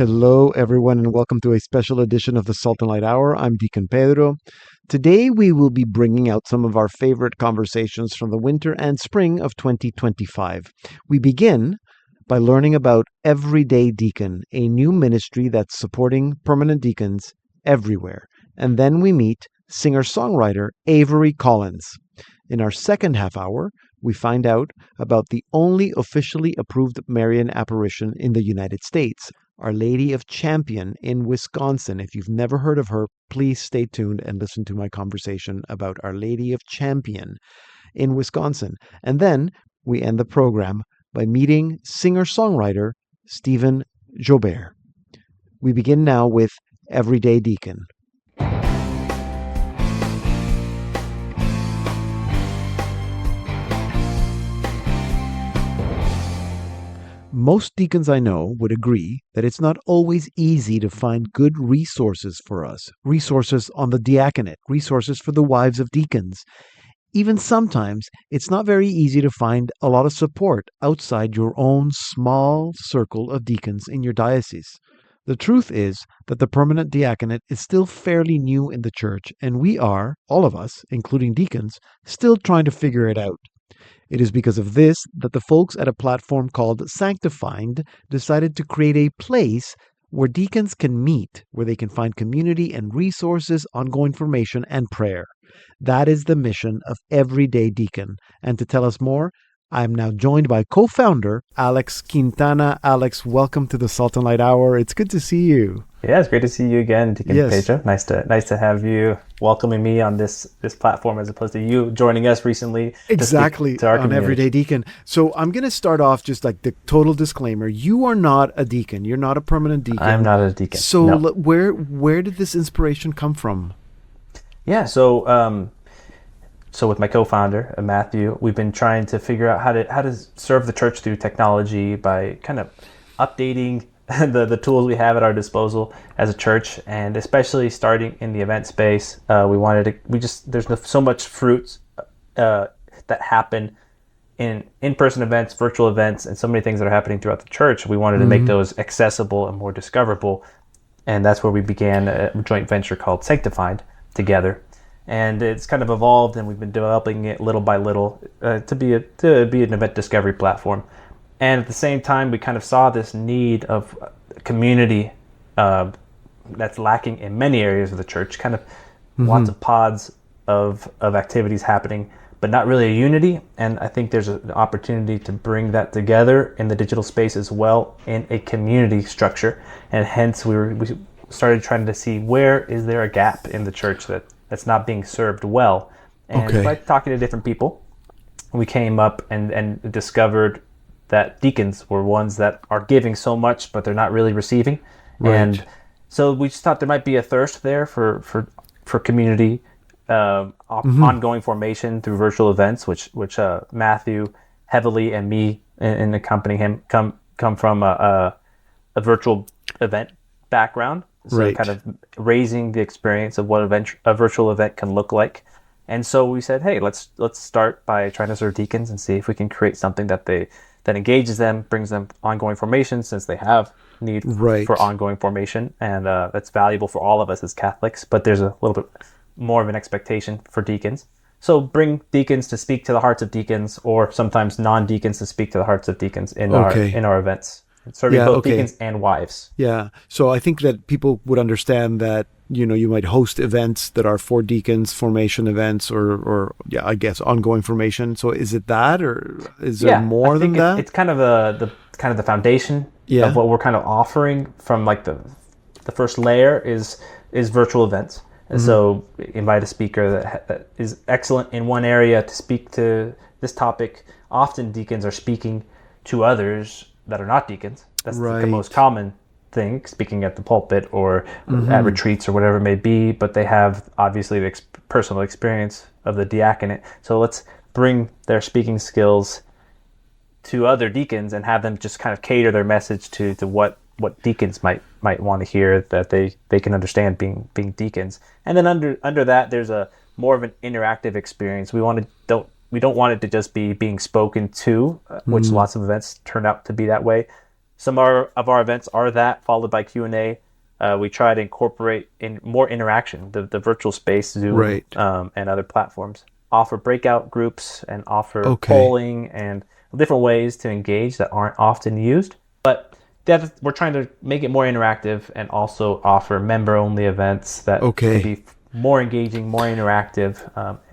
Hello, everyone, and welcome to a special edition of the Salt and Light Hour. I'm Deacon Pedro. Today, we will be bringing out some of our favorite conversations from the winter and spring of 2025. We begin by learning about EveryDayDeacon, a new ministry that's supporting permanent deacons everywhere. And then we meet singer-songwriter Avery Collins. In our second half hour, we find out about the only officially approved Marian Apparition in the United States, Our Lady of Champion in Wisconsin. If you've never heard of her, please stay tuned and listen to my conversation about Our Lady of Champion in Wisconsin. And then we end the program by meeting singer-songwriter Stephen Joubert. We begin now with EveryDayDeacon. Most deacons I know would agree that it's not always easy to find good resources for us, resources on the diaconate, resources for the wives of deacons. Even sometimes, it's not very easy to find a lot of support outside your own small circle of deacons in your diocese. The truth is that the permanent diaconate is still fairly new in the church, and we are, all of us, including deacons, still trying to figure it out. It is because of this that the folks at a platform called Sanctified decided to create a place where deacons can meet, where they can find community and resources, ongoing formation, and prayer. That is the mission of EveryDayDeacon. And to tell us more, I am now joined by co-founder Alex Quintana. Alex, welcome to the Salt and Light Hour. It's good to see you. Yeah, it's great to see you again, Deacon Pedro. Nice to have you welcoming me on this platform as opposed to you joining us recently. Exactly, to our on EveryDayDeacon. So I'm going to start off just like the total disclaimer. You are not a deacon. You're not a permanent deacon. I'm not a deacon. So no. where did this inspiration come from? Yeah, so with my co-founder, Matthew, we've been trying to figure out how to serve the church through technology by kind of updating the tools we have at our disposal as a church, and especially starting in the event space. There's so much fruits that happen in in-person events, virtual events, and so many things that are happening throughout the church. We wanted to make those accessible and more discoverable, and that's where we began a joint venture called Sanctified together. And it's kind of evolved, and we've been developing it little by little to be an event discovery platform. And at the same time, we kind of saw this need of community that's lacking in many areas of the church. Kind of lots of pods of activities happening, but not really a unity. And I think there's an opportunity to bring that together in the digital space as well in a community structure. And hence, we started trying to see where is there a gap in the church that's not being served well. And by talking to different people, we came up and discovered that deacons were ones that are giving so much, but they're not really receiving. Right. And so we just thought there might be a thirst there for community, ongoing formation through virtual events, which Matthew heavily and me and accompanying him come from a virtual event background. So kind of raising the experience of what a virtual event can look like. And so we said, hey, let's start by trying to serve deacons and see if we can create something that engages them, brings them ongoing formation, since they have need for ongoing formation, and that's valuable for all of us as Catholics. But there's a little bit more of an expectation for deacons. So bring deacons to speak to the hearts of deacons, or sometimes non-deacons to speak to the hearts of deacons in our events. Serving both deacons and wives. Yeah. So I think that people would understand that, you might host events that are for deacons, formation events, or I guess ongoing formation. So is it that, or is there more than that? It's kind of the foundation of what we're kind of offering. From like the first layer is virtual events. And so invite a speaker that is excellent in one area to speak to this topic. Often deacons are speaking to others that are not deacons. That's the most common thing, speaking at the pulpit or at retreats or whatever it may be, but they have obviously the personal experience of the diaconate. So let's bring their speaking skills to other deacons and have them just kind of cater their message to what deacons might want to hear, that they can understand being deacons. And then under that, there's a more of an interactive experience. We don't want it to just be being spoken to, which lots of events turn out to be that way. some of our events are that, followed by Q&A. We try to incorporate in more interaction, the virtual space, Zoom, Right. And other platforms. Offer breakout groups and offer Okay. polling and different ways to engage that aren't often used. But we're trying to make it more interactive and also offer member-only events that Okay. can be more engaging, more interactive,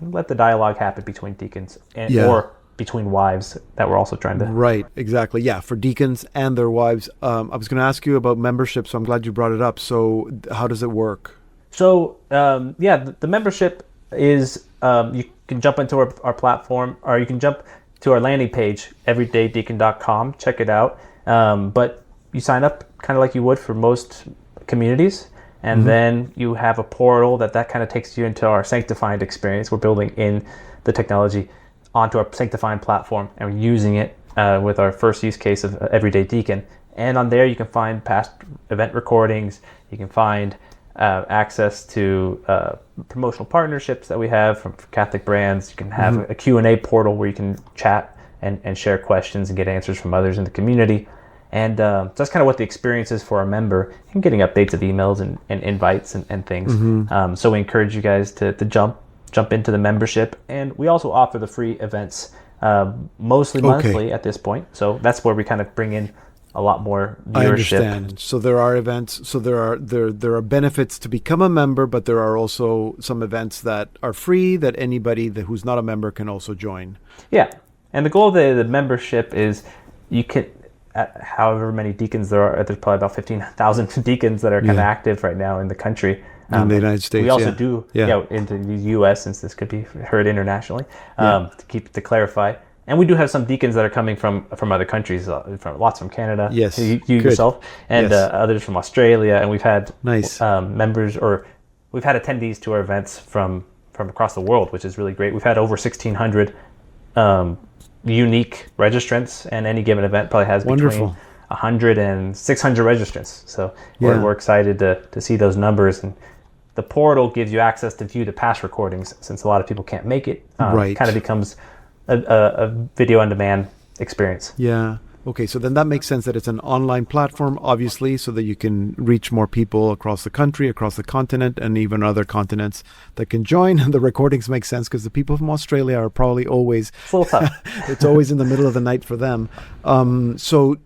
and let the dialogue happen between deacons or between wives that we're also trying to... Right, exactly. Yeah, for deacons and their wives. I was going to ask you about membership, so I'm glad you brought it up. So how does it work? So, the membership is, you can jump into our platform, or you can jump to our landing page, EveryDayDeacon.com, check it out. But you sign up kind of like you would for most communities, and then you have a portal that kind of takes you into our sanctifying experience. We're building in the technology onto our sanctifying platform, and we're using it with our first use case of Everyday Deacon. And on there, you can find past event recordings. You can find access to promotional partnerships that we have from Catholic brands. You can have a Q&A portal where you can chat and share questions and get answers from others in the community. And that's kind of what the experience is for a member, and getting updates of emails and invites and things. So we encourage you guys to jump into the membership. And we also offer the free events, mostly monthly at this point. So that's where we kind of bring in a lot more viewership. I understand. So there are events. So there are benefits to become a member, but there are also some events that are free that anybody who's not a member can also join. Yeah, and the goal of the membership is you can, however many deacons there are. There's probably about 15,000 deacons that are kind of active right now in the country. In the United States, we also do into the U.S., since this could be heard internationally. To clarify. And we do have some deacons that are coming from other countries, lots from Canada. Yes, you yourself, and others from Australia. And we've had members, or we've had attendees to our events from across the world, which is really great. We've had over 1,600 unique registrants, and any given event probably has between 100 and 600 registrants. So we're excited to see those numbers. And the portal gives you access to view the past recordings, since a lot of people can't make it. Kind of becomes a video on demand experience. Yeah. Okay, so then that makes sense that it's an online platform, obviously, so that you can reach more people across the country, across the continent, and even other continents that can join. The recordings make sense because the people from Australia are probably always... It's a little tough. It's always in the middle of the night for them. So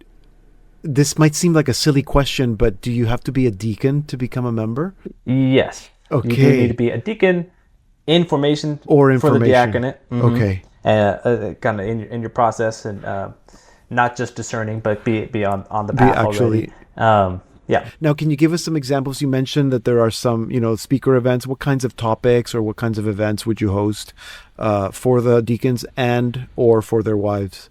this might seem like a silly question, but do you have to be a deacon to become a member? Yes. Okay. You do need to be a deacon in formation for the diaconate. Okay. Kind of in your process, and not just discerning, but be on the path already. Now, can you give us some examples? You mentioned that there are some, speaker events. What kinds of topics or what kinds of events would you host for the deacons and or for their wives?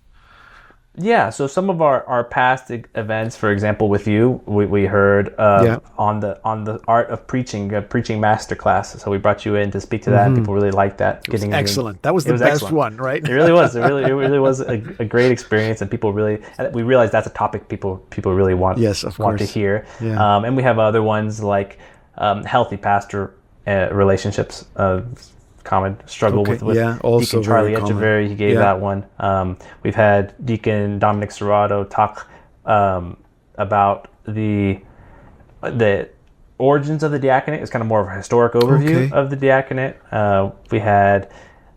Yeah, so some of our past events, for example, with you, we heard on the art of preaching, a preaching masterclass. So we brought you in to speak to that, and people really liked that. It was excellent. That was the best one, right? It really was. It really was a great experience, and we realized that's a topic people really want to hear. Yeah. And we have other ones like healthy pastor relationships. Common struggle with Deacon Charlie Echeverry. He gave that one. We've had Deacon Dominic Serrato talk about the origins of the diaconate. It's kind of more of a historic overview of the diaconate. We had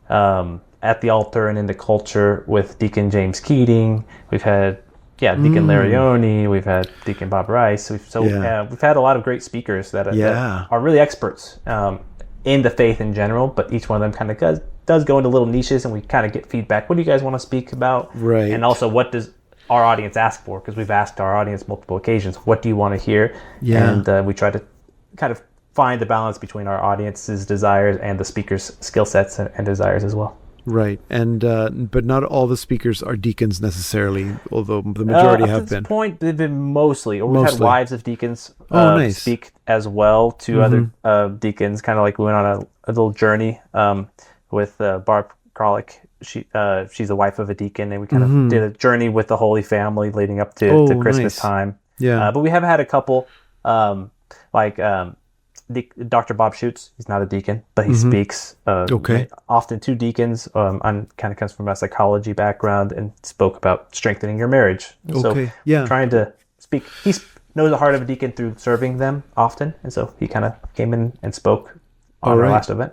At the Altar and in the Culture with Deacon James Keating. We've had Deacon Larioni. We've had Deacon Bob Rice. We've had a lot of great speakers that are really experts in the faith in general, but each one of them kind of does go into little niches, and we kind of get feedback. What do you guys want to speak about? Right. And also, what does our audience ask for? Because we've asked our audience multiple occasions, what do you want to hear? Yeah. And we try to kind of find the balance between our audience's desires and the speaker's skill sets and desires as well. Right. And but not all the speakers are deacons necessarily, although the majority have been. At this point, they've been mostly. Or we've had wives of deacons speak as well to other deacons, kind of like we went on a little journey with Barb Kralik. She's the wife of a deacon, and we kind of did a journey with the Holy Family leading up to Christmas time. Yeah. But we have had a couple, Dr. Bob Schutz. He's not a deacon, but he speaks often to deacons. Kind of comes from a psychology background and spoke about strengthening your marriage. So trying to knows the heart of a deacon through serving them often, and so he kind of came in and spoke on our last event.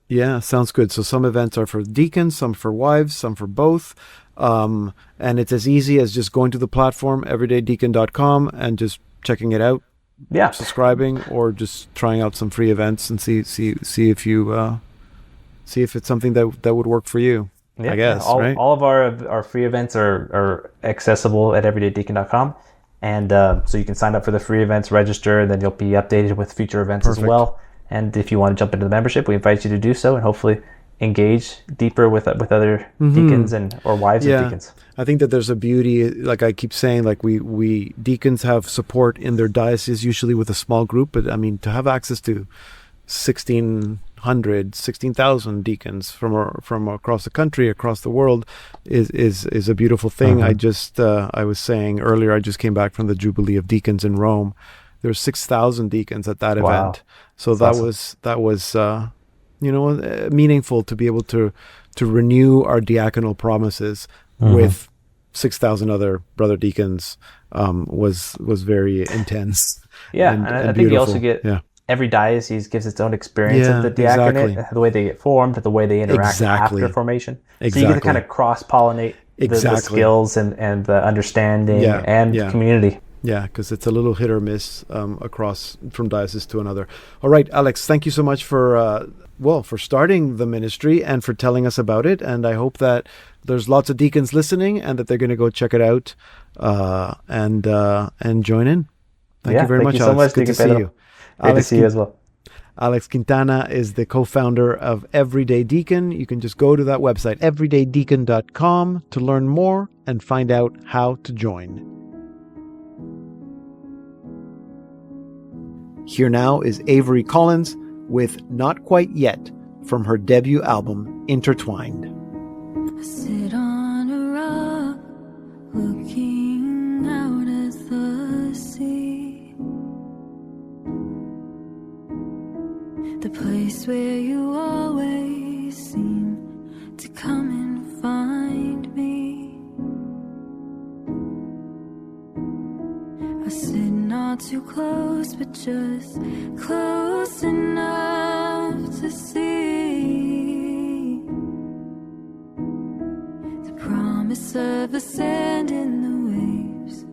Yeah, sounds good. So some events are for deacons, some for wives, some for both. And it's as easy as just going to the platform, everydaydeacon.com, and just checking it out. Yeah. Subscribing, or just trying out some free events and see if you see if it's something that would work for you. Yeah, I guess. Right? All of our free events are accessible at everydaydeacon.com. And so you can sign up for the free events, register, and then you'll be updated with future events as well. And if you want to jump into the membership, we invite you to do so, and hopefully engage deeper with other deacons or wives of deacons. I think that there's a beauty, like I keep saying, like we deacons have support in their diocese, usually with a small group. But I mean, to have access to 16,000 deacons from across the country, across the world, is a beautiful thing. I was saying earlier, I just came back from the Jubilee of Deacons in Rome. There were 6,000 deacons at that event. So that was meaningful to be able to renew our diaconal promises with 6,000 other brother deacons. Was very intense. Yeah, and I think you also get every diocese gives its own experience of the diaconate, the way they get formed, the way they interact after formation. So you get to kind of cross-pollinate the skills and the understanding and community. Yeah, because it's a little hit or miss across from diocese to another. All right, Alex, thank you so much for starting the ministry and for telling us about it. And I hope that there's lots of deacons listening and that they're going to go check it out and join in. Thank you very much, Alex. So much, Good to see you. Great to see you as well. Alex Quintana is the co-founder of Everyday Deacon. You can just go to that website, everydaydeacon.com, to learn more and find out how to join. Here now is Avery Collins with Not Quite Yet from her debut album, Intertwined. I sit on a rock looking out at the sea, the place where you always seem to come and find me. I sit not too close, but just close enough to see the promise of the sand and the waves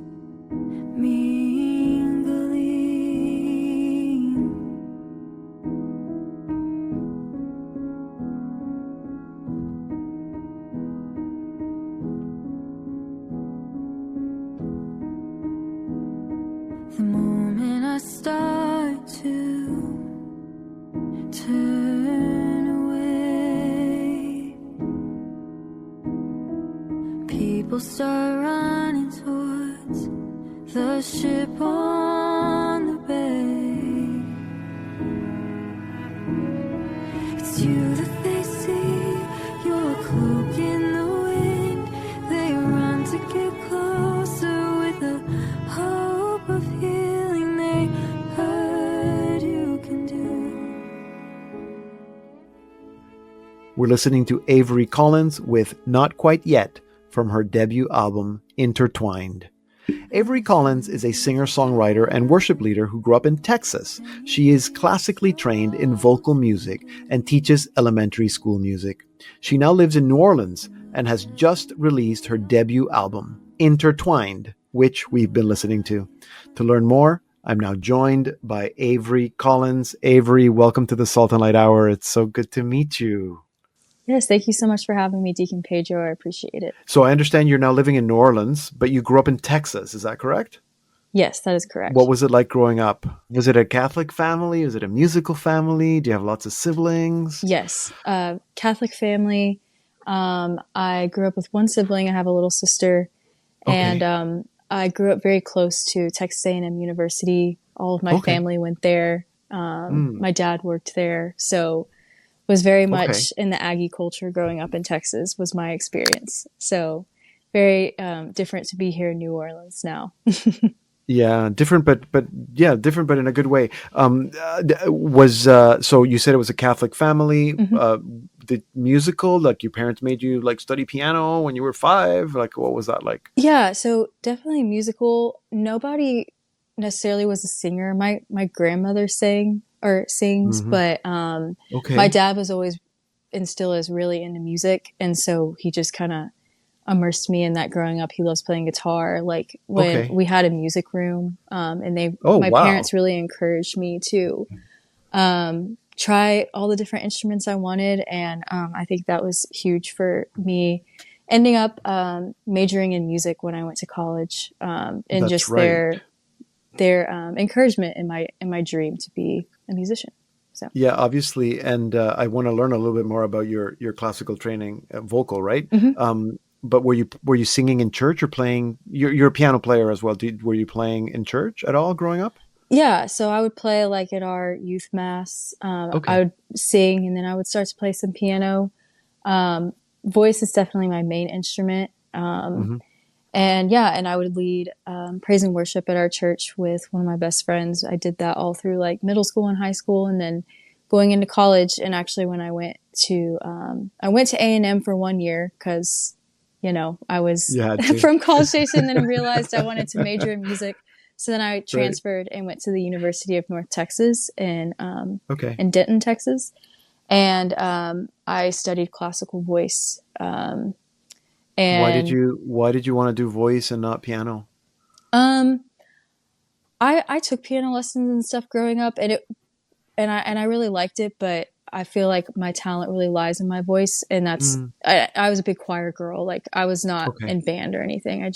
mingling. The moment I start to turn away, people start running towards the ship on the bay. It's you that they see, your cloak in the wind. They run to get closer with a hope of healing they heard you can do. We're listening to Avery Collins with Not Quite Yet from her debut album, Intertwined. Avery Collins is a singer-songwriter and worship leader who grew up in Texas. She is classically trained in vocal music and teaches elementary school music. She now lives in New Orleans and has just released her debut album, Intertwined, which we've been listening to. To learn more, I'm now joined by Avery Collins. Avery, welcome to the Salt and Light Hour. It's so good to meet you. Yes, thank you so much for having me, Deacon Pedro. I appreciate it. So I understand you're now living in New Orleans, but you grew up in Texas. Is that correct? Yes, that is correct. What was it like growing up? Was it a Catholic family? Was it a musical family? Do you have lots of siblings? Yes, Catholic family. I grew up with one sibling. I have a little sister. Okay. And I grew up very close to Texas A&M University. All of my family went there. My dad worked there. So was very much in the Aggie culture growing up in Texas was my experience. So very different to be here in New Orleans now. Yeah, different, but in a good way. So you said it was a Catholic family. did musical, like your parents made you like study piano when you were 5? Like, what was that like? Yeah, so definitely musical. Nobody necessarily was a singer. My grandmother sang or sings, Hmm. but my Okay. dad was always and still is really into music, and so he just kind of immersed me in that growing up. He loves playing guitar. Like when Okay. we had a music room, and Oh, my wow. parents really encouraged me to try all the different instruments I wanted, and I think that was huge for me. Ending up majoring in music when I went to college, and That's just right. their encouragement in my dream to be a musician. So Yeah, obviously. And I want to learn a little bit more about your classical training, vocal, right? mhm. But were you singing in church or playing? You're a piano player as well. Were you playing in church at all growing up? Yeah, so I would play like at our youth mass. I Okay. would sing, and then I would start to play some piano. Um, Voice is definitely my main instrument. Hmm. And yeah, and I would lead praise and worship at our church with one of my best friends. I did that all through like middle school and high school, and then going into college. And actually, when I went to A&M for 1 year because I was You had to. from College Station, then realized I wanted to major in music. So then I Right. transferred and went to the University of North Texas Okay. in Denton, Texas, and I studied classical voice. And Why did you want to do voice and not piano? um, I took piano lessons and stuff growing up, and I really liked it, but I feel like my talent really lies in my voice, and Mm, I was a big choir girl. Like I was not okay. in band or anything.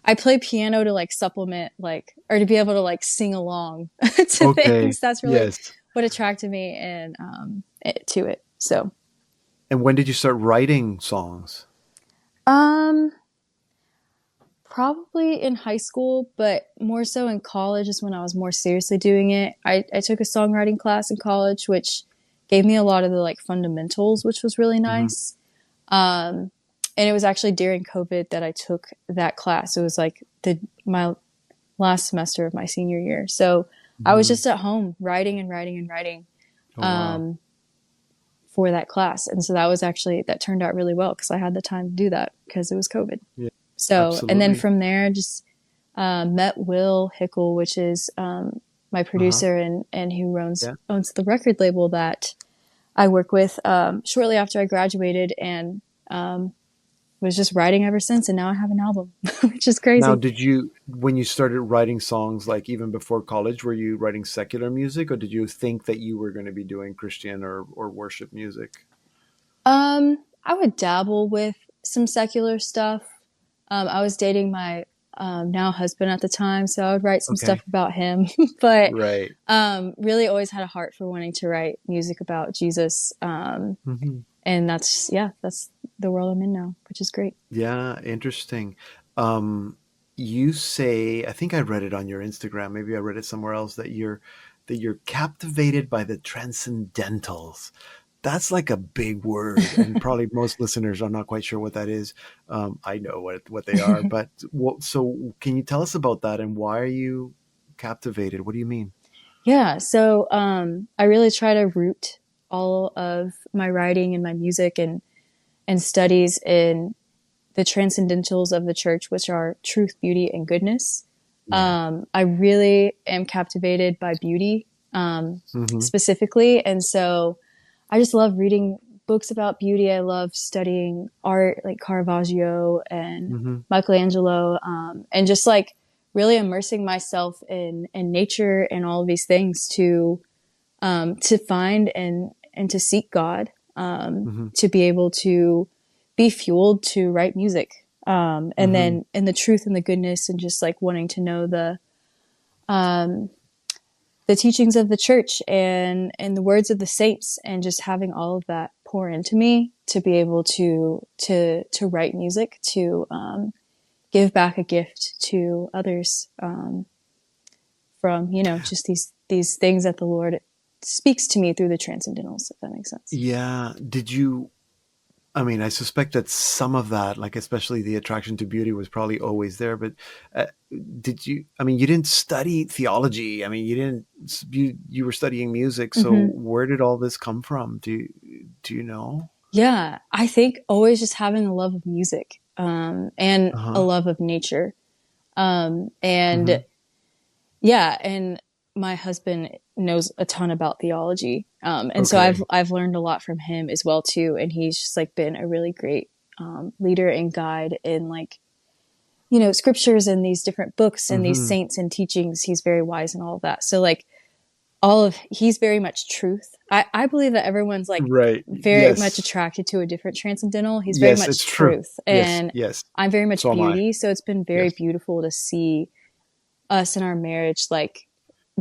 I play piano to like supplement like or to be able to like sing along to Okay. things. That's really Yes. what attracted me and to it. So And when did you start writing songs? um probably in high school, but more so in college is when I was more seriously doing it. I took a songwriting class in college, which gave me a lot of the like fundamentals, which was really Hmm. nice. Um, and it was actually during COVID that I took that class. It was like my last semester of my senior year. So I was Hmm. just at home writing and writing and writing Oh, wow. um, for that class. And so that turned out really well because I had the time to do that because it was COVID. Yeah, So, and then absolutely. from there, just met Will Hickle, which is my Uh-huh. producer and who Yeah. owns the record label that I work with shortly after I graduated and was just writing ever since. And now I have an album, which is Now, crazy. when you started writing songs, like even before college, were you writing secular music, or did you think that you were going to be doing Christian or worship music? I would dabble with some secular stuff. I was dating my now husband at the time, so I would write some stuff Okay. about him. But Right. really, always had a heart for wanting to write music about Jesus. Hmm. And that's the world I'm in now, which is great. Yeah, interesting. Um, you say, I think I read it on your Instagram, maybe I read it somewhere else, that you're captivated by the transcendentals. That's like a big word, and probably most listeners are not quite sure what that is. I know what they are, but so can you tell us about that and why are you captivated? What do you mean? Yeah, so I really try to root all of my writing and my music and studies in the transcendentals of the church, which are truth, beauty, and goodness. Yeah. I really am captivated by beauty Hmm. specifically. And so I just love reading books about beauty. I love studying art like Caravaggio and Hmm. Michelangelo, and just like really immersing myself in nature and all of these things to find and to seek God, Hmm. to be able to be fueled to write music. And Hmm. then in the truth and the goodness and just like wanting to know um, the teachings of the church and the words of the saints and just having all of that pour into me to be able to write music, to give back a gift to others, from, just these things that the Lord speaks to me through the transcendentals, if that makes sense. Yeah. I mean, I suspect that some of that, like especially the attraction to beauty, was probably always there. But uh, I mean, you didn't study theology. I mean, you didn't. You were studying music. So Mm-hmm. where did all this come from? Do Do you know? Yeah, I think always just having a love of music, and a love of nature. And yeah, and my husband knows a ton about theology. And so I've learned a lot from him as well too. And he's just like been a really great, leader and guide in like, you know, scriptures and these different books and these saints and teachings. He's very wise in all of that. So like he's very much truth. I believe that everyone's like very much attracted to a different transcendental. He's very much truth. And I'm very much beauty. So it's been very beautiful to see us in our marriage, like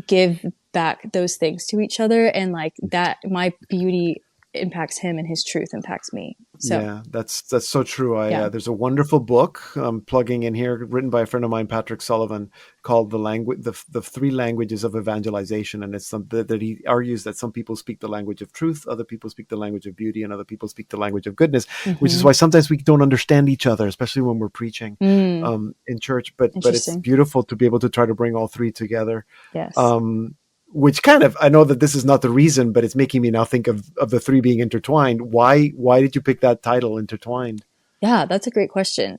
give back those things to each other. And like that, my beauty impacts him and his truth impacts me. So yeah, that's so true. There's a wonderful book I'm plugging in here, written by a friend of mine, Patrick Sullivan, called the three languages of evangelization. And it's that he argues that some people speak the language of truth, other people speak the language of beauty, and other people speak the language of goodness, which is why sometimes we don't understand each other, especially when we're preaching in church. But it's beautiful to be able to try to bring all three together. Yes. Which kind of, I know that this is not the reason, but it's making me now think of the three being intertwined. Why did you pick that title, Intertwined? Yeah, that's a great question.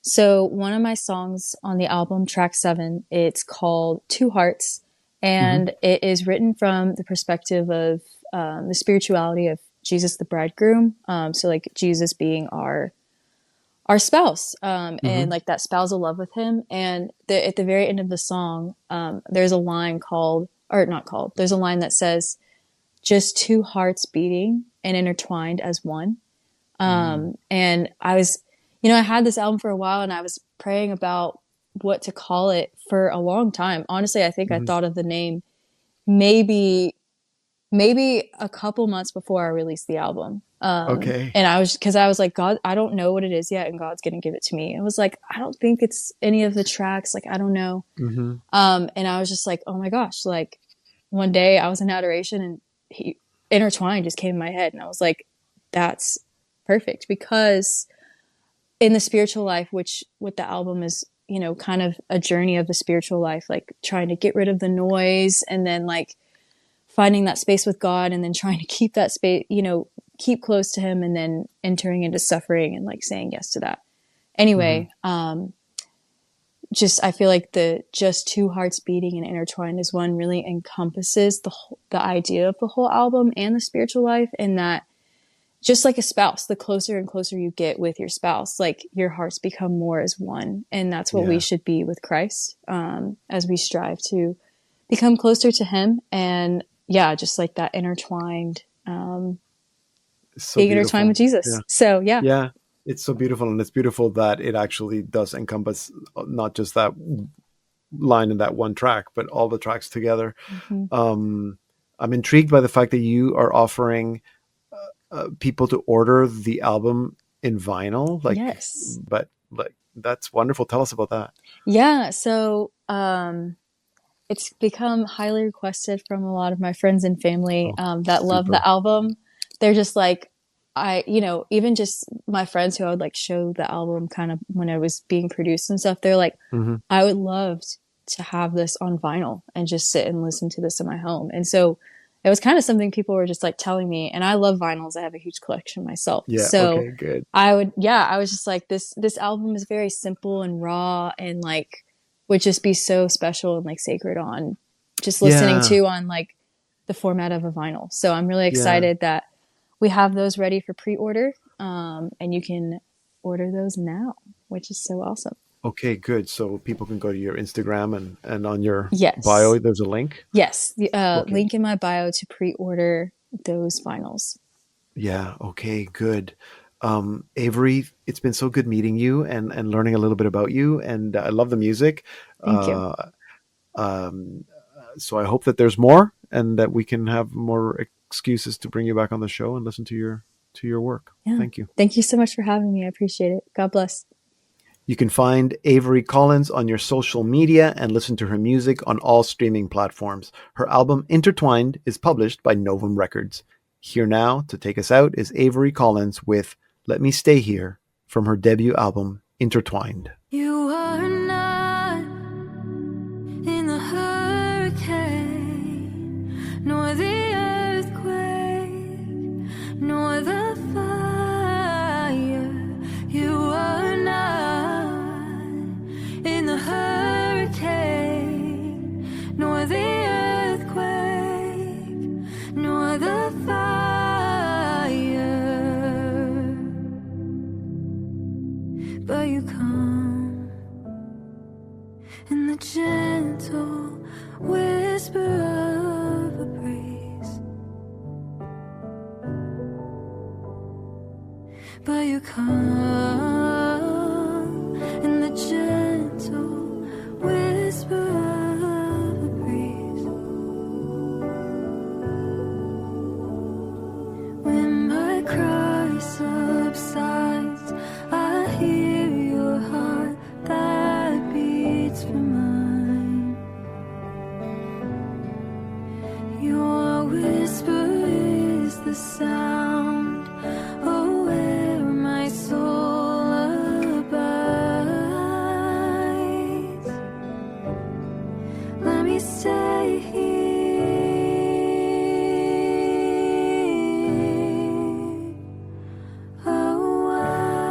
So one of my songs on the album, track 7, it's called Two Hearts, and it is written from the perspective of the spirituality of Jesus, the bridegroom. So like Jesus being our spouse, and like that spousal love with him. And at the very end of the song, there's a line there's a line that says, just two hearts beating and intertwined as one. And I was, I had this album for a while and I was praying about what to call it for a long time. Honestly, I think I thought of the name maybe a couple months before I released the album. And I was like, God, I don't know what it is yet. And God's going to give it to me. It was like, I don't think it's any of the tracks. Like, I don't know. And I was just like, oh my gosh, like one day I was in adoration and Intertwined just came in my head. And I was like, that's perfect, because in the spiritual life, which what the album is, kind of a journey of the spiritual life, like trying to get rid of the noise and then like finding that space with God and then trying to keep that space, keep close to him and then entering into suffering and like saying yes to that. Anyway, I feel like the just two hearts beating and intertwined is one really encompasses the idea of the whole album and the spiritual life. And that just like a spouse, the closer and closer you get with your spouse, like your hearts become more as one. And that's what we should be with Christ, as we strive to become closer to him. And just like that intertwined, being intertwined with Jesus. Yeah. So, yeah. It's so beautiful. And it's beautiful that it actually does encompass not just that line in that one track, but all the tracks together. I'm intrigued by the fact that you are offering people to order the album in vinyl. Like, yes. But like, that's wonderful. Tell us about that. Yeah. So, it's become highly requested from a lot of my friends and family that love the album. They're just like, even just my friends who I would like show the album kind of when it was being produced and stuff, they're like, I would love to have this on vinyl and just sit and listen to this in my home. And so it was kind of something people were just like telling me, and I love vinyls. I have a huge collection myself. Yeah. So okay, good. I was just like, this album is very simple and raw and like would just be so special and like sacred on just listening to on like the format of a vinyl. So I'm really excited that we have those ready for pre-order, and you can order those now, which is so awesome. Okay, good. So people can go to your Instagram and on your bio, there's a link? Yes. The link in my bio to pre-order those vinyls. Yeah. Okay, good. Avery, it's been so good meeting you and learning a little bit about you. And I love the music. Thank you. So I hope that there's more and that we can have more excuses to bring you back on the show and listen to your work. Yeah. Thank you. Thank you so much for having me. I appreciate it. God bless. You can find Avery Collins on your social media and listen to her music on all streaming platforms. Her album Intertwined is published by Novum Records. Here now to take us out is Avery Collins with Let Me Stay Here from her debut album Intertwined. You are not in the hurricane, nor the earthquake, but you come in the gentle whisper of a breeze. When my cry subsides, I hear your heart that beats for mine. Your whisper is the sound, oh, where my soul abides. Let me stay here a while,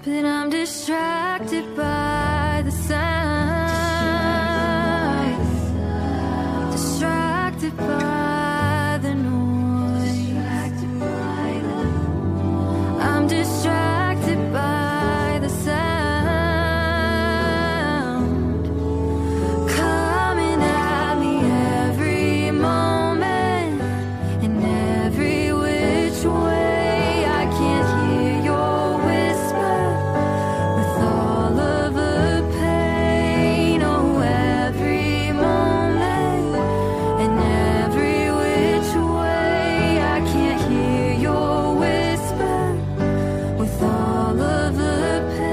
but I'm distracted by the sights, distracted by the noise. I'm distracted by the sound coming at me every moment in every which way. I can't hear your whisper with all of the pain. Oh, every moment in every which way. I can't hear your whisper with all of the pain.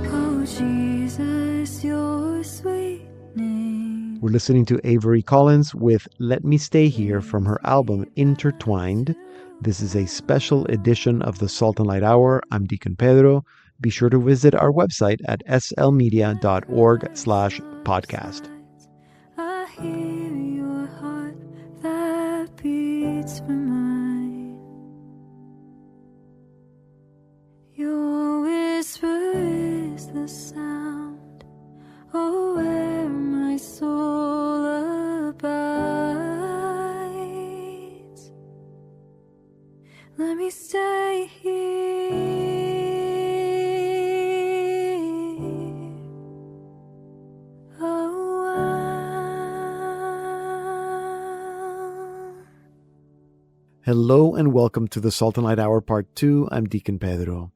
Oh, Jesus, your sweet name. We're listening to Avery Collins with Let Me Stay Here from her album Intertwined. This is a special edition of the Salt and Light Hour. I'm Deacon Pedro. Be sure to visit our website at slmedia.org/podcast. I hear your heart that beats for mine. Your whisper is the sound, oh, where my soul abides. Let me stay here a while. Hello and welcome to the Salt and Light Hour Part 2. I'm Deacon Pedro.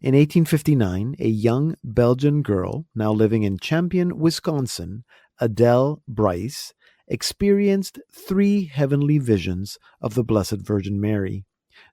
In 1859, a young Belgian girl, now living in Champion, Wisconsin, Adele Bryce, experienced 3 heavenly visions of the Blessed Virgin Mary.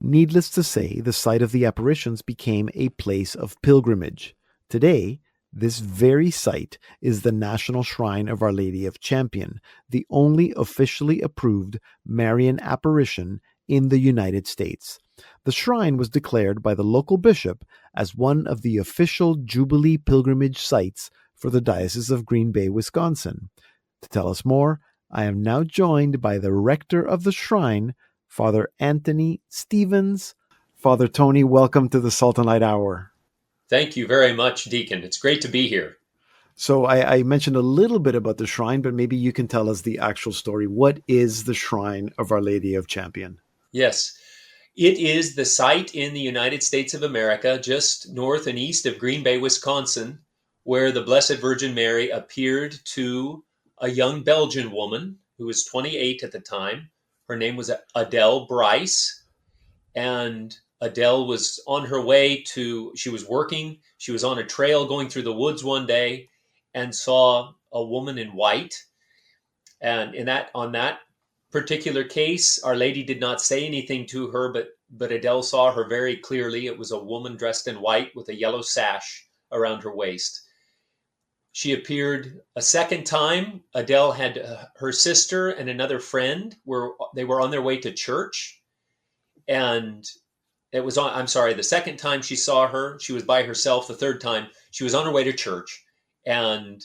Needless to say, the site of the apparitions became a place of pilgrimage. Today, this very site is the National Shrine of Our Lady of Champion, the only officially approved Marian Apparition in the United States. The shrine was declared by the local bishop as one of the official Jubilee pilgrimage sites for the Diocese of Green Bay, Wisconsin. To tell us more, I am now joined by the rector of the shrine, Father Anthony Stevens. Father Tony, welcome to the Salt and Light Hour. Thank you very much, Deacon. It's great to be here. So I mentioned a little bit about the shrine, but maybe you can tell us the actual story. What is the Shrine of Our Lady of Champion? Yes, it is the site in the United States of America, just north and east of Green Bay, Wisconsin, where the Blessed Virgin Mary appeared to a young Belgian woman who was 28 at the time. Her name was Adele Bryce, and Adele was on her way she was working. She was on a trail going through the woods one day and saw a woman in white. And on that particular case, Our Lady did not say anything to her, but Adele saw her very clearly. It was a woman dressed in white with a yellow sash around her waist. She appeared a second time. Adele had her sister and another friend they were on their way to church. And the second time she saw her, she was by herself. The third time, she was on her way to church. And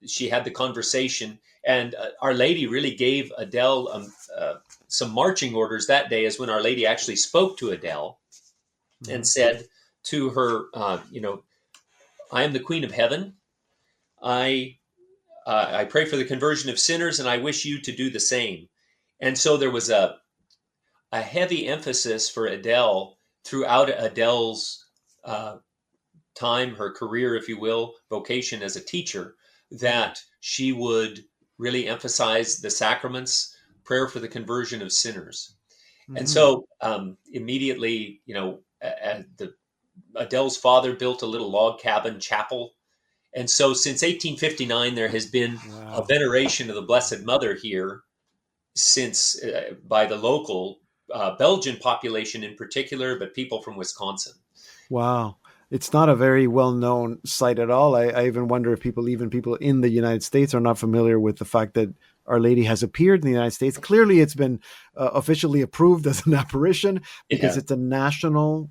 she had the conversation. And Our Lady really gave Adele some marching orders that day, is when Our Lady actually spoke to Adele and said to her, I am the Queen of Heaven. I pray for the conversion of sinners, and I wish you to do the same. And so there was a heavy emphasis for Adele throughout Adele's time, her career, if you will, vocation as a teacher, that she would really emphasize the sacraments, prayer for the conversion of sinners. And so immediately, Adele's father built a little log cabin chapel. And so since 1859, there has been a veneration of the Blessed Mother here since by the local Belgian population in particular, but people from Wisconsin. Wow. It's not a very well-known site at all. I even wonder if people in the United States are not familiar with the fact that Our Lady has appeared in the United States. Clearly, it's been officially approved as an apparition because it's a national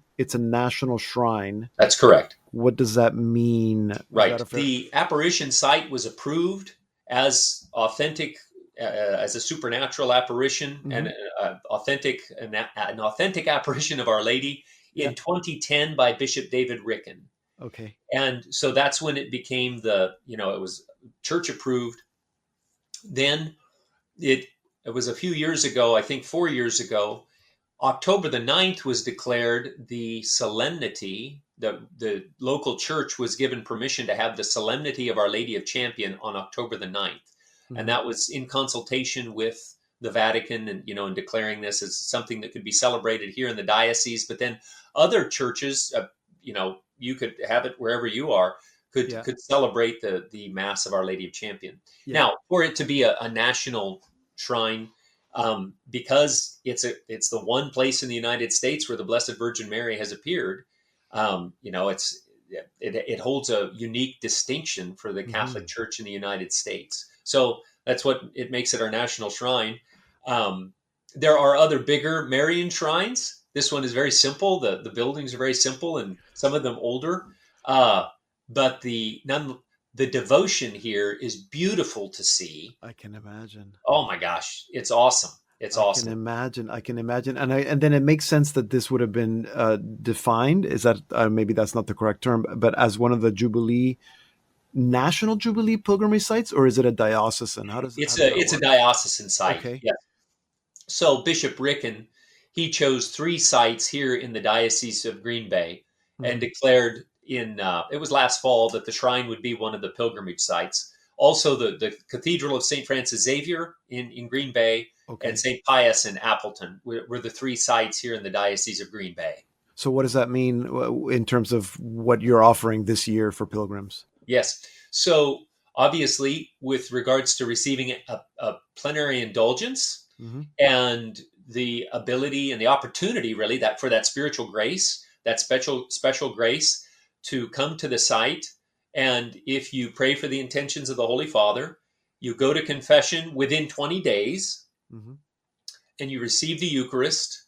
shrine. That's correct. What does that mean? Right. The apparition site was approved as authentic, as a supernatural apparition, and an authentic apparition of Our Lady in 2010 by Bishop David Ricken. Okay. And so that's when it became it was church approved. Then it was a few years ago, I think 4 years ago, October the 9th was declared the solemnity. The local church was given permission to have the solemnity of Our Lady of Champion on October the 9th. And that was in consultation with the Vatican and, and declaring this as something that could be celebrated here in the diocese. But then other churches, you could have it wherever you are, could celebrate the Mass of Our Lady of Champion. Yeah. Now, for it to be a national shrine, because it's the one place in the United States where the Blessed Virgin Mary has appeared, it holds a unique distinction for the Catholic Church in the United States. So that's what it makes it our national shrine. There are other bigger Marian shrines. This one is very simple. The buildings are very simple and some of them older. But the devotion here is beautiful to see. I can imagine. Oh my gosh, it's awesome. It's awesome. I can imagine. And then it makes sense that this would have been defined. Is that maybe that's not the correct term, but as one of the National Jubilee pilgrimage sites, or is it a diocesan? It's a diocesan site. Okay. Yes. So Bishop Ricken, he chose 3 sites here in the Diocese of Green Bay and declared it was last fall that the shrine would be one of the pilgrimage sites. Also the Cathedral of St. Francis Xavier in Green Bay and St. Pius in Appleton were the 3 sites here in the Diocese of Green Bay. So what does that mean in terms of what you're offering this year for pilgrims? Yes. So obviously, with regards to receiving a plenary indulgence and the ability and the opportunity, really, for that spiritual grace, that special grace to come to the site. And if you pray for the intentions of the Holy Father, you go to confession within 20 days and you receive the Eucharist.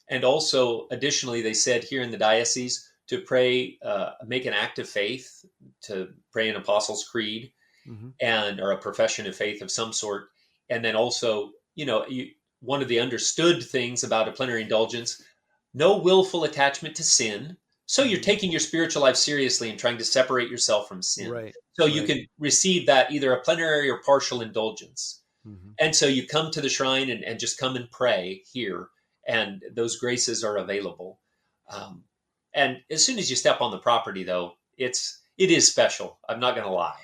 And also, additionally, they said here in the diocese, to pray, make an act of faith, to pray an Apostles' Creed, or a profession of faith of some sort. And then also, one of the understood things about a plenary indulgence, no willful attachment to sin. So you're taking your spiritual life seriously and trying to separate yourself from sin. Right. So you can receive that either a plenary or partial indulgence. And so you come to the shrine and just come and pray here, and those graces are available. And as soon as you step on the property, though, it is special. I'm not going to lie.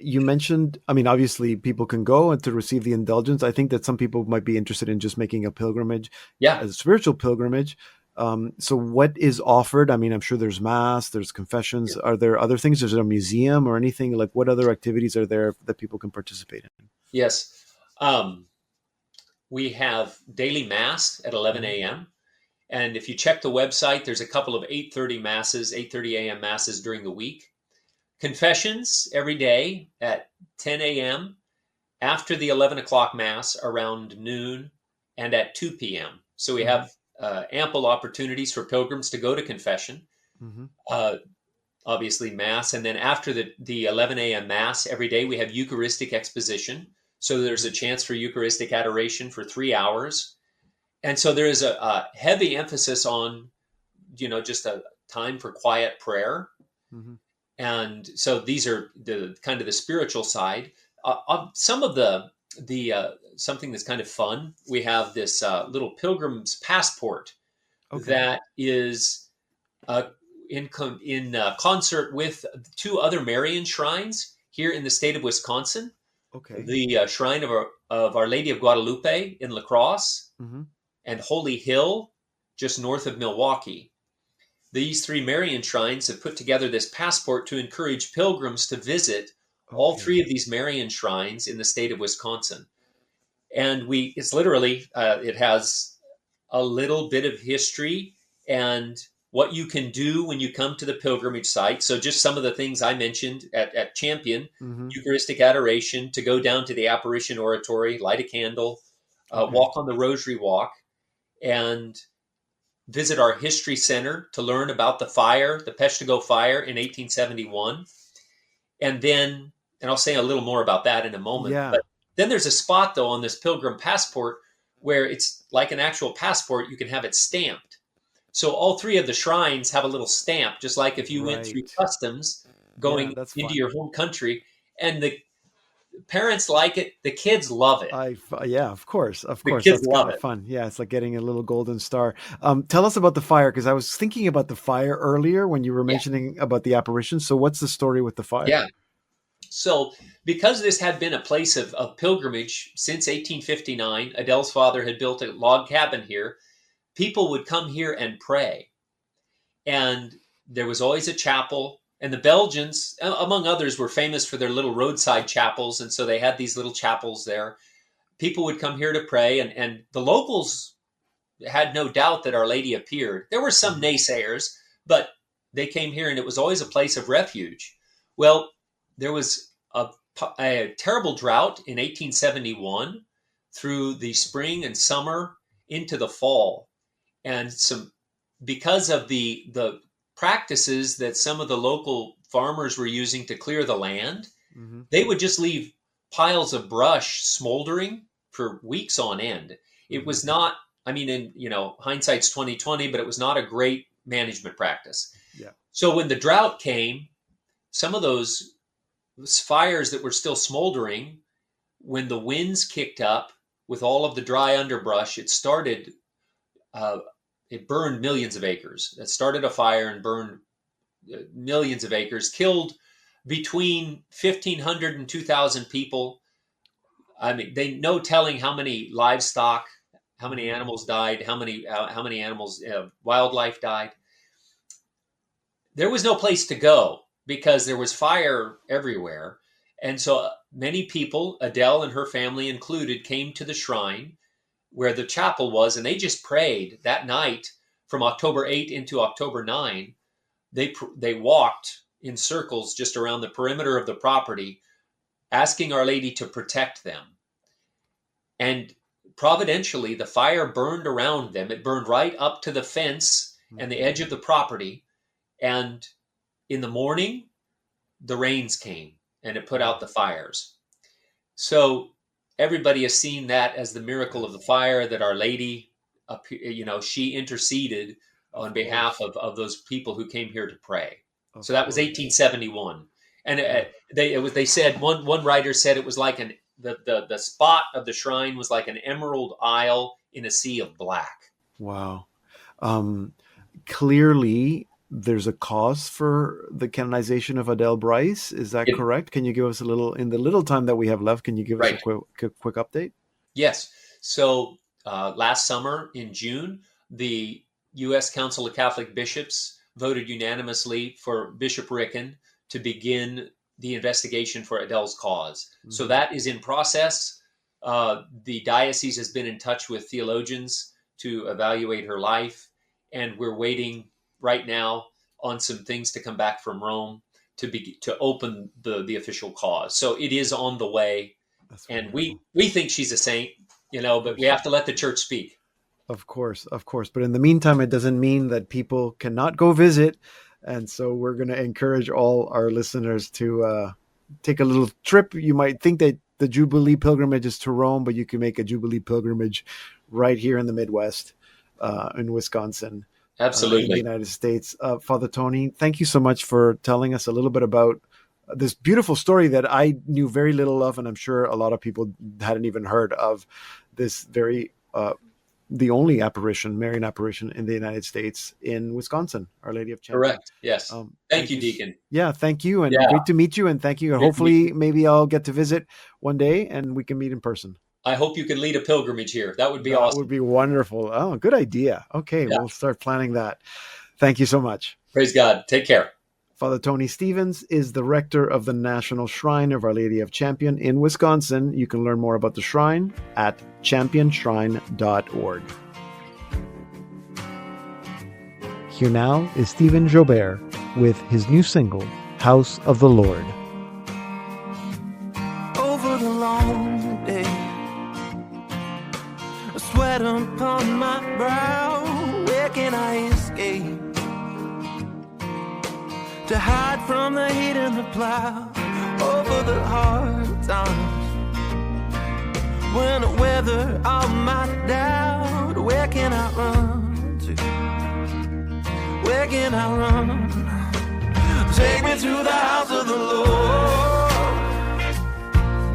You mentioned, obviously people can go and to receive the indulgence. I think that some people might be interested in just making a pilgrimage, a spiritual pilgrimage. So what is offered? I'm sure there's Mass, there's confessions. Are there other things? Is there a museum or anything? Like, what other activities are there that people can participate in? Yes. We have daily Mass at 11 a.m. And if you check the website, there's a couple of 8:30 a.m. Masses during the week. Confessions every day at 10 a.m., after the 11 o'clock Mass around noon, and at 2 p.m. So we have ample opportunities for pilgrims to go to confession, obviously Mass. And then after the 11 a.m. Mass every day, we have Eucharistic exposition. So there's a chance for Eucharistic adoration for 3 hours. And so there is a heavy emphasis on, just a time for quiet prayer. And so these are the kind of the spiritual side. Some of the something that's kind of fun. We have this little pilgrim's passport that is in concert with 2 other Marian shrines here in the state of Wisconsin. Okay. The shrine of Our Lady of Guadalupe in La Crosse, and Holy Hill just north of Milwaukee. These three Marian shrines have put together this passport to encourage pilgrims to visit all three of these Marian shrines in the state of Wisconsin. And it's literally, it has a little bit of history and what you can do when you come to the pilgrimage site. So just some of the things I mentioned at Champion, Eucharistic adoration, to go down to the Apparition Oratory, light a candle, walk on the Rosary Walk, and visit our History Center to learn about the fire, the Peshtigo fire in 1871. And then, and I'll say a little more about that in a moment. Yeah. But then there's a spot, though, on this pilgrim passport where it's like an actual passport. You can have it stamped. So all three of the shrines have a little stamp, just like if you went through customs going into your home country. And the parents like it. The kids love it. Of course. The kids That's love kind of it. fun. Yeah, it's like getting a little golden star. Tell us about the fire, because I was thinking about the fire earlier when you were mentioning about the apparition. So what's the story with the fire? Yeah. So because this had been a place of pilgrimage since 1859, Adele's father had built a log cabin here. People would come here and pray. And there was always a chapel. And the Belgians, among others, were famous for their little roadside chapels. And so they had these little chapels there. People would come here to pray. And the locals had no doubt that Our Lady appeared. There were some naysayers, but they came here and it was always a place of refuge. Well, there was a terrible drought in 1871 through the spring and summer into the fall. And because of the practices that some of the local farmers were using to clear the land, they would just leave piles of brush smoldering for weeks on end. It was not, hindsight's 2020, but it was not a great management practice. Yeah. So when the drought came, some of those fires that were still smoldering, when the winds kicked up with all of the dry underbrush, it burned millions of acres. It started a fire and burned millions of acres, killed between 1,500 and 2,000 people. They no telling how many livestock, how many animals died, how many animals, wildlife died. There was no place to go because there was fire everywhere. And so many people, Adele and her family included, came to the shrine where the chapel was, and they just prayed that night from October 8 into October 9. They walked in circles just around the perimeter of the property, asking Our Lady to protect them. And providentially, the fire burned around them. It burned right up to the fence and the edge of the property. And in the morning, the rains came and it put out the fires. So everybody has seen that as the miracle of the fire, that Our Lady, she interceded on behalf of those people who came here to pray. So that was 1871. And they said, one writer said it was like the spot of the shrine was like an emerald isle in a sea of black. Wow. Clearly, there's a cause for the canonization of Adele Bryce. Is that correct? Can you give us in the little time that we have left, can you give us a quick update? Yes. So last summer in June, the U.S. Council of Catholic Bishops voted unanimously for Bishop Ricken to begin the investigation for Adele's cause. So that is in process. The diocese has been in touch with theologians to evaluate her life, and we're waiting right now on some things to come back from Rome to open the official cause. So it is on the way. And we think she's a saint, but we have to let the church speak. Of course. But in the meantime, it doesn't mean that people cannot go visit. And so we're going to encourage all our listeners to take a little trip. You might think that the Jubilee pilgrimage is to Rome, but you can make a Jubilee pilgrimage right here in the Midwest, in Wisconsin. Absolutely. In the United States. Father Tony, thank you so much for telling us a little bit about this beautiful story that I knew very little of, and I'm sure a lot of people hadn't even heard of, this very the only apparition, Marian apparition in the United States in Wisconsin, Our Lady of Champion. Correct. Yes. Thank you, Deacon. Yeah, thank you. And Yeah. great to meet you. And thank you. And hopefully maybe I'll get to visit one day and we can meet in person. I hope you can lead a pilgrimage here. That would be awesome. That would be wonderful. Oh, good idea. Okay, we'll start planning that. Thank you so much. Praise God. Take care. Father Tony Stevens is the rector of the National Shrine of Our Lady of Champion in Wisconsin. You can learn more about the shrine at championshrine.org. Here now is Stephen Joubert with his new single, House of the Lord. Over the long day, a sweat upon my brow, where can I escape? To hide from the heat and the plow, over the hard times, when the weather all my doubt, where can I run to? Where can I run? Take me to the house of the Lord,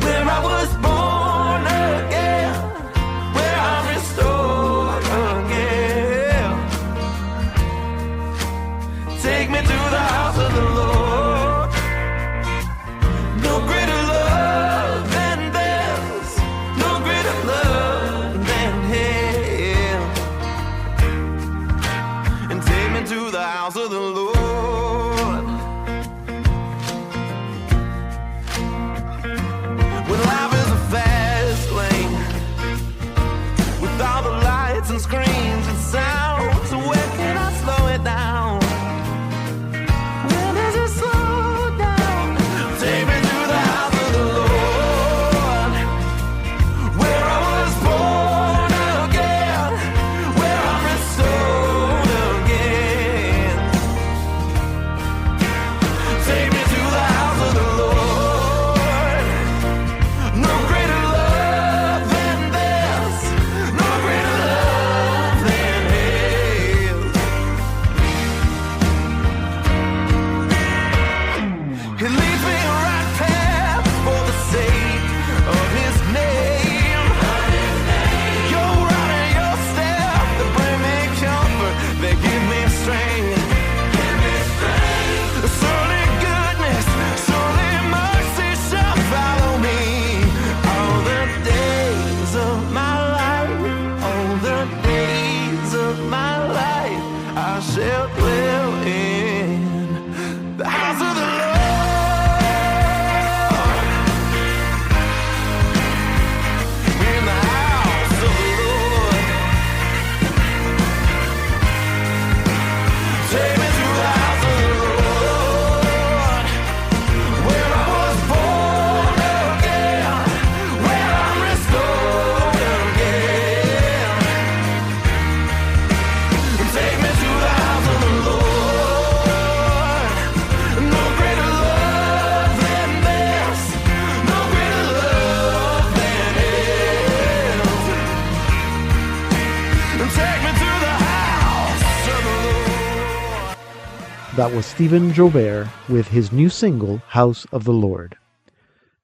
where I was born again, where I'm restored again. Take me to the house of the Lord. No greater love than this, no greater love than Him. And take me to the house of the Lord. When life is a fast lane, with all the lights and screens and sounds, where can I slow it down? Where does it slow down? Take me to the house of the Lord, where I was born again, where I'm restored again. Take me to the house of the Lord. No greater love than this, no greater love than His. He leads me a right path for the sake of His name. Your rod and your staff, they bring me comfort, they give me strength. Surely goodness, surely mercy shall follow me all the days of my life, all the days of my life. I shall dwell in the house of the Lord. In the house of the Lord. Take me to the house of the Lord, where I was born again, where I'm restored again. Take me to the house of the Lord. No greater love than this, no greater love than His. Take me to the house of the Lord. That was Stephen Joubert with his new single, House of the Lord.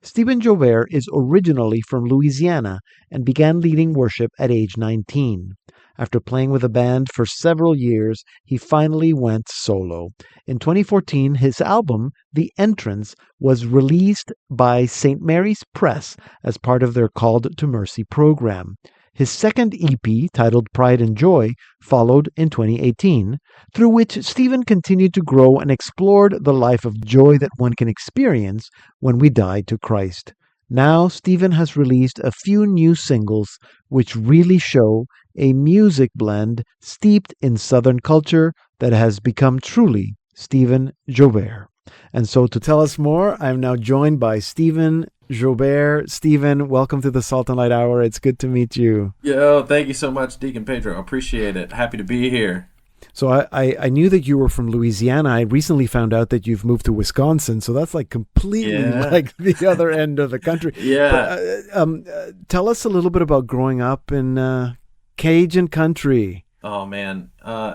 Stephen Joubert is originally from Louisiana and began leading worship at age 19. After playing with a band for several years, he finally went solo. In 2014, his album, The Entrance, was released by St. Mary's Press as part of their Called to Mercy program. His second EP, titled Pride and Joy, followed in 2018, through which Stephen continued to grow and explored the life of joy that one can experience when we die to Christ. Now, Stephen has released a few new singles which really show a music blend steeped in Southern culture that has become truly Stephen Joubert. And so to tell us more, I'm now joined by Stephen Joubert. Stephen, welcome to the Salt and Light Hour. It's good to meet you. Yo, thank you so much, Deacon Pedro. Appreciate it. Happy to be here. So I knew that you were from Louisiana. I recently found out that you've moved to Wisconsin. So that's like completely like the other end of the country. Yeah. But, tell us a little bit about growing up in Cajun country. Oh man,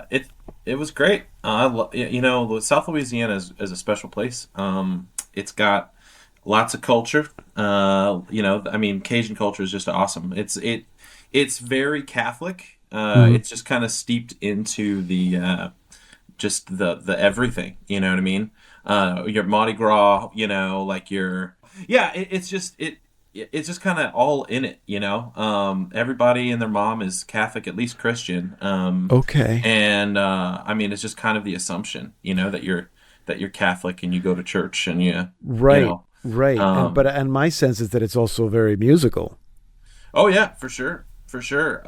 it was great. South Louisiana is a special place. It's got lots of culture. Cajun culture is just awesome. It's very Catholic. It's just kind of steeped into the just the everything. You know what I mean? Your Mardi Gras. You know, like your it's just it's just kind of all in it, you know. Everybody and their mom is Catholic, at least Christian. Okay. And I mean, it's just kind of the assumption, you know, that you're Catholic and you go to church and right, you know. Right. And my sense is that it's also very musical. Oh yeah, for sure. For sure.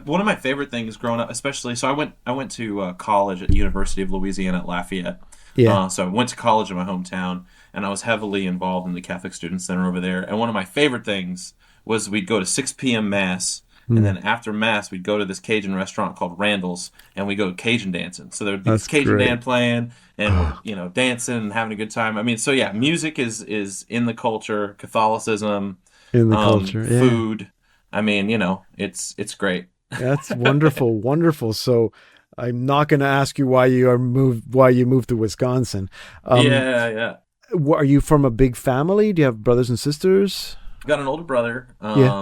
One of my favorite things growing up, especially, so I went to college at the University of Louisiana at Lafayette. Yeah. So I went to college in my hometown, and I was heavily involved in the Catholic Student Center over there. And one of my favorite things was we'd go to 6 p.m. Mass, and then after Mass, we'd go to this Cajun restaurant called Randall's, and we go Cajun dancing. So there would be this Cajun band playing, and you know, dancing and having a good time. I mean, so yeah, music is in the culture, Catholicism, in the culture, food. I mean, you know, it's great. That's wonderful, wonderful. So I'm not going to ask you why you moved to Wisconsin. Yeah. Are you from a big family? Do you have brothers and sisters? I've got an older brother.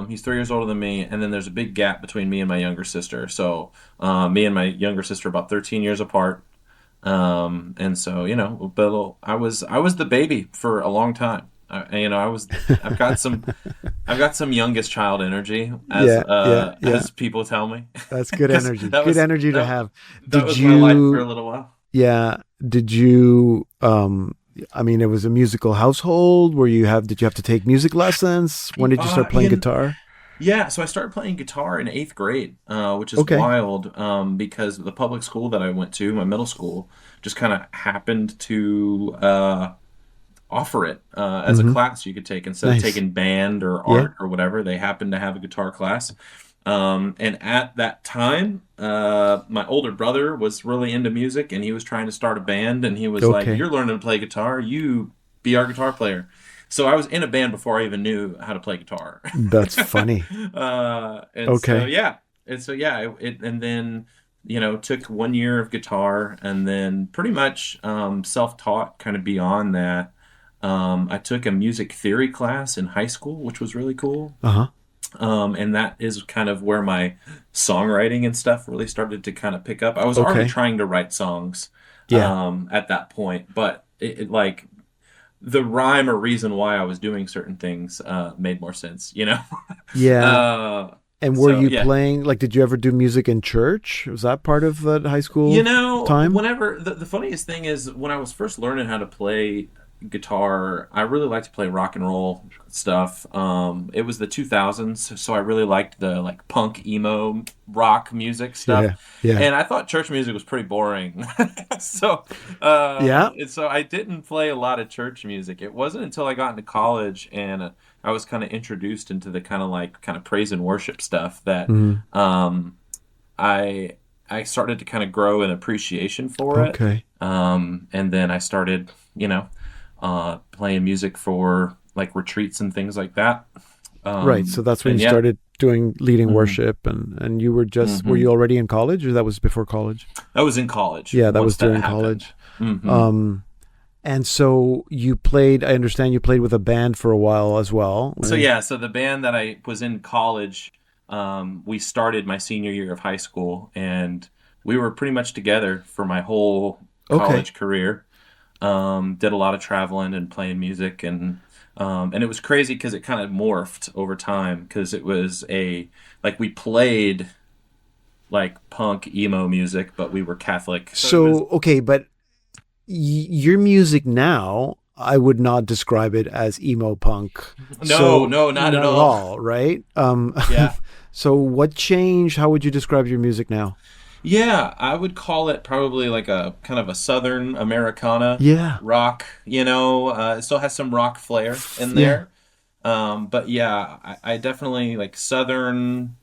He's 3 years older than me, and then there's a big gap between me and my younger sister. So me and my younger sister are about 13 years apart. And so, you know, but I was the baby for a long time. I've got some youngest child energy, as people tell me. That's good energy. Good energy to have. That was my life for a little while. Yeah. Did you? I mean, it was a musical household. Did you have to take music lessons? When did you start playing guitar? Yeah, so I started playing guitar in 8th grade, which is wild because the public school that I went to, my middle school, just kind of happened to offer it as a class you could take instead of taking band or art or whatever. They happened to have a guitar class. And at that time, my older brother was really into music and he was trying to start a band, and he was like, "You're learning to play guitar, you be our guitar player." So I was in a band before I even knew how to play guitar. That's funny. And then, you know, took 1 year of guitar, and then pretty much self-taught kind of beyond that. I took a music theory class in high school, which was really cool. And that is kind of where my songwriting and stuff really started to kind of pick up. I was already trying to write songs at that point, but it like the rhyme or reason why I was doing certain things made more sense, you know? And were you playing, like, did you ever do music in church? Was that part of that high school time? Whenever, the funniest thing is when I was first learning how to play guitar, I really liked to play rock and roll stuff. It was the 2000s, so I really liked the like punk, emo, rock music stuff. And I thought church music was pretty boring. So I didn't play a lot of church music. It wasn't until I got into college and I was kind of introduced into the kind of praise and worship stuff that I started to kind of grow an appreciation for it. And then I started, you know, playing music for like retreats and things like that. Right. So that's when you started leading worship, and you were just, were you already in college, or that was before college? I was in college. Yeah, that was during college. And so you played, I understand you played with a band for a while as well. So so the band that I was in college, we started my senior year of high school, and we were pretty much together for my whole college career. Did a lot of traveling and playing music, and it was crazy because it kind of morphed over time, because it was we played like punk emo music, but we were Catholic. But your music now, I would not describe it as emo punk. No, not at all. Right? So what changed? How would you describe your music now? Yeah, I would call it probably like a kind of a Southern Americana rock, you know. It still has some rock flair in there. But yeah, I definitely like Southern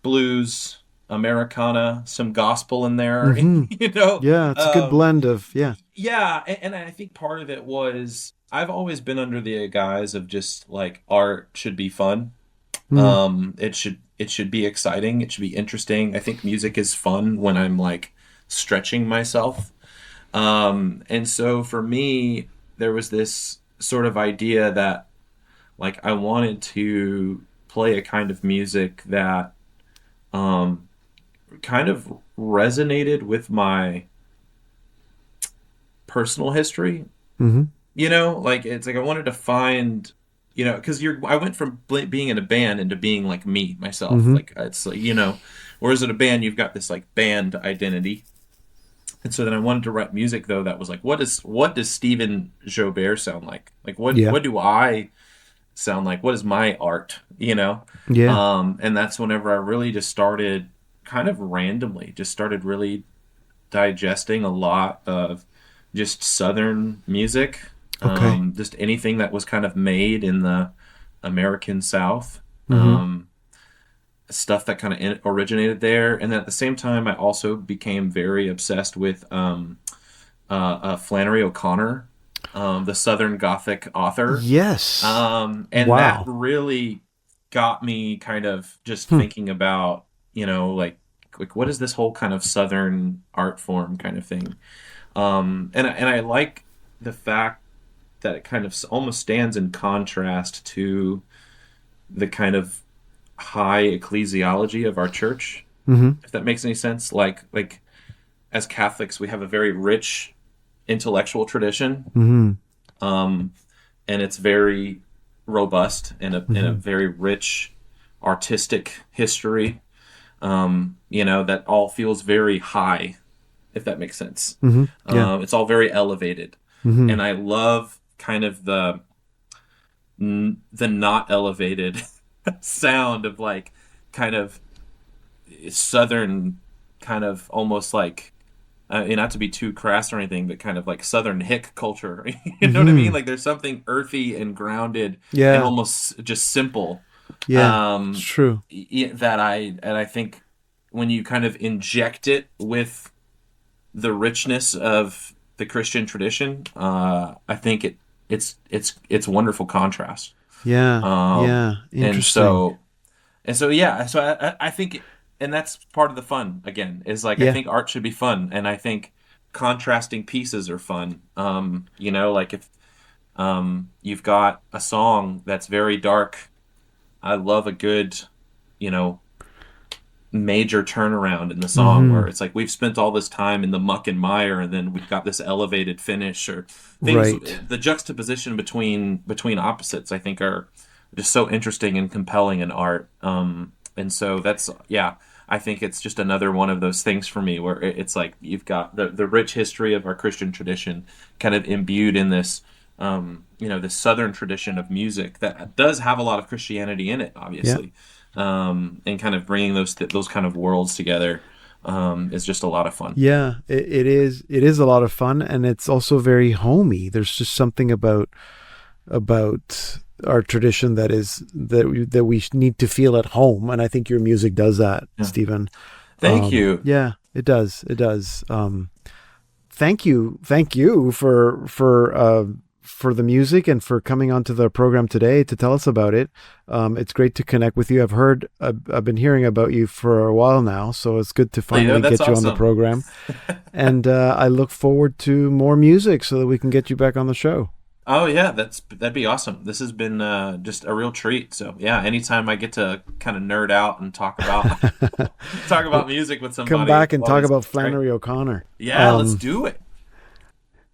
blues, Americana, some gospel in there, you know. Yeah, it's a good blend of, Yeah, and I think part of it was I've always been under the guise of just like art should be fun. It should be exciting. It should be interesting. I think music is fun when I'm like stretching myself. And so for me, there was this sort of idea that like I wanted to play a kind of music that kind of resonated with my personal history. Mm-hmm. You know, like it's like I wanted to find, you know, because I went from being in a band into being like me myself. Mm-hmm. Like it's like, you know, whereas in a band you've got this like band identity, and so then I wanted to write music though that was like, what does Stephen Joubert sound like? Like what do I sound like? What is my art? You know? Yeah. And that's whenever I really just started kind of randomly, just started really digesting a lot of just Southern music. Okay. Just anything that was kind of made in the American South. Mm-hmm. Stuff that kind of originated there. And then at the same time, I also became very obsessed with Flannery O'Connor, the Southern Gothic author. Yes. And that really got me kind of just thinking about, you know, like what is this whole kind of Southern art form kind of thing? And I like the fact that it kind of almost stands in contrast to the kind of high ecclesiology of our church, if that makes any sense. Like as Catholics, we have a very rich intellectual tradition, and it's very robust and a very rich artistic history. You know, that all feels very high, if that makes sense. It's all very elevated, and I love kind of the not elevated sound of like kind of Southern, kind of almost like not to be too crass or anything, but kind of like Southern hick culture. You know what I mean? Like there's something earthy and grounded, and almost just simple. It's true. That I think when you kind of inject it with the richness of the Christian tradition, I think it's wonderful contrast. Interesting. So I think, and that's part of the fun again, is like, I think art should be fun, and I think contrasting pieces are fun. You know, like if you've got a song that's very dark, I love a good, you know, major turnaround in the song where it's like we've spent all this time in the muck and mire, and then we've got this elevated finish, or things. Right. The juxtaposition between opposites, I think, are just so interesting and compelling in art. And so that's I think it's just another one of those things for me where it's like you've got the rich history of our Christian tradition kind of imbued in this, you know, this Southern tradition of music that does have a lot of Christianity in it, obviously. And kind of bringing those kind of worlds together is just a lot of fun. Yeah, it is. It is a lot of fun, and it's also very homey. There's just something about our tradition that we need to feel at home, and I think your music does that, Stephen. Thank you. Yeah, it does. It does. Thank you for the music and for coming onto the program today to tell us about it. It's great to connect with you. I've been hearing about you for a while now, so it's good to finally get you on the program. And I look forward to more music so that we can get you back on the show. Oh yeah, that'd be awesome. This has been just a real treat. So yeah, anytime I get to kind of nerd out and talk about music with somebody, come back and talk about Flannery O'Connor. Yeah, let's do it.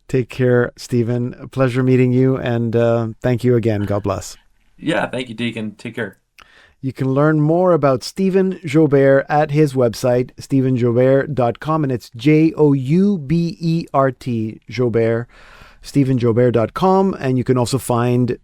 Take care, Stephen. A pleasure meeting you, and thank you again. God bless. Yeah, thank you, Deacon. Take care. You can learn more about Stephen Joubert at his website, stephenjoubert.com, and it's Joubert, Joubert, stephenjoubert.com, and you can also find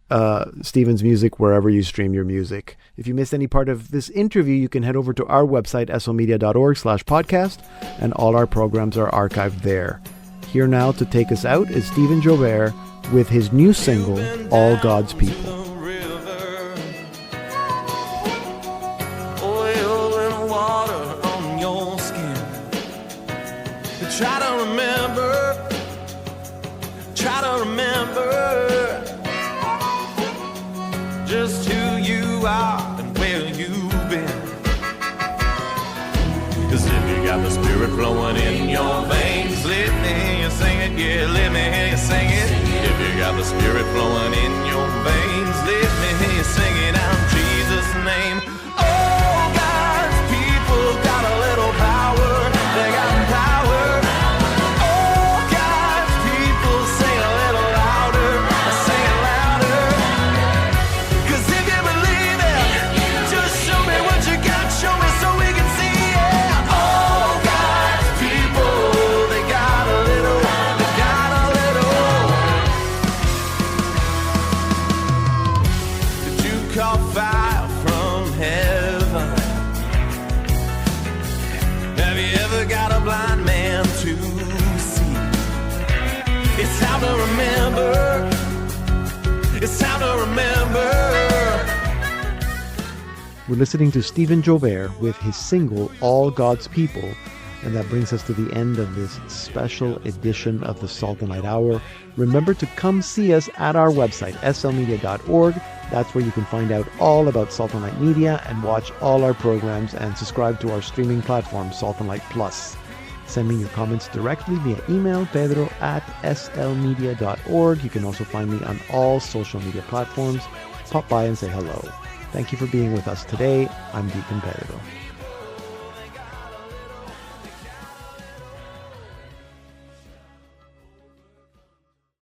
Stephen's music wherever you stream your music. If you missed any part of this interview, you can head over to our website, slmedia.org/podcast, and all our programs are archived there. Here now to take us out is Stephen Joubert with his new single, All God's People. Oil and water on your skin. Try to remember just who you are and where you've been. 'Cause if you got the Spirit flowing in your veins, let me hear you sing it, yeah, let me hear you sing it. If you got the Spirit flowing in your veins, let me hear you sing it out in Jesus' name. Oh, God's people got a little power. It's time to remember. It's time to remember. We're listening to Stephen Joubert with his single, All God's People, and that brings us to the end of this special edition of the Salt and Light Hour. Remember to come see us at our website, slmedia.org. That's where you can find out all about Salt and Light Media and watch all our programs and subscribe to our streaming platform, Salt and Light Plus. Send me your comments directly via email, pedro@slmedia.org. You can also find me on all social media platforms. Pop by and say hello. Thank you for being with us today. I'm Deacon Pedro.